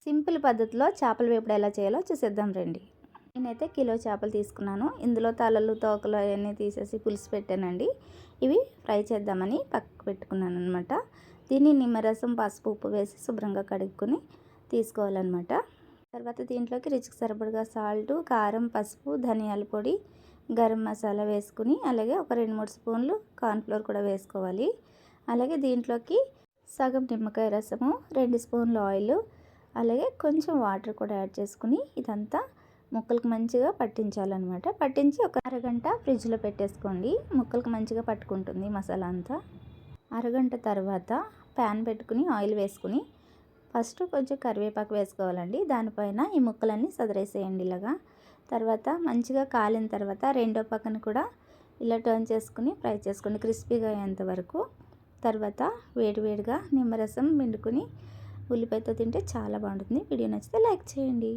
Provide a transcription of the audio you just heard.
Simple పద్ధతిలో చేపల వేపుడు ఎలా చేయాలో చూసేద్దాం రండి. నేనైతే కిలో చేపలు తీసుకున్నాను. ఇందులో తలలు తోకలు అవన్నీ తీసేసి పులుసు పెట్టానండి. ఇవి ఫ్రై చేద్దామని పక్కకు పెట్టుకున్నాను అనమాట. దీన్ని నిమ్మరసం పసుపు ఉప్పు వేసి శుభ్రంగా కడుక్కొని తీసుకోవాలన్నమాట. తర్వాత దీంట్లోకి రుచికి సరిపడగా సాల్టు కారం పసుపు ధనియాల పొడి గరం మసాలా వేసుకుని అలాగే ఒక 2-3 స్పూన్లు కార్న్ఫ్లోర్ కూడా వేసుకోవాలి. అలాగే దీంట్లోకి సగం నిమ్మకాయ రసము 2 స్పూన్లు ఆయిల్ అలాగే కొంచెం వాటర్ కూడా యాడ్ చేసుకుని ఇదంతా ముక్కలకు మంచిగా పట్టించాలన్నమాట. పట్టించి ఒక అరగంట ఫ్రిడ్జ్లో పెట్టేసుకోండి. ముక్కలకు మంచిగా పట్టుకుంటుంది మసాలా అంతా. అరగంట తర్వాత ప్యాన్ పెట్టుకుని ఆయిల్ వేసుకుని ఫస్ట్ కొంచెం కరివేపాకు వేసుకోవాలండి. దానిపైన ఈ ముక్కలన్నీ సదరేసేయండి ఇలాగా. తర్వాత మంచిగా కాలిన తర్వాత రెండో పక్కన కూడా ఇలా టర్న్ చేసుకుని ఫ్రై చేసుకోండి క్రిస్పీగా అయ్యేంత వరకు. తర్వాత వేడివేడిగా నిమ్మరసం పిండుకుని ఉల్లిపాయతో తింటే చాలా బాగుంటుంది. వీడియో నచ్చితే లైక్ చేయండి.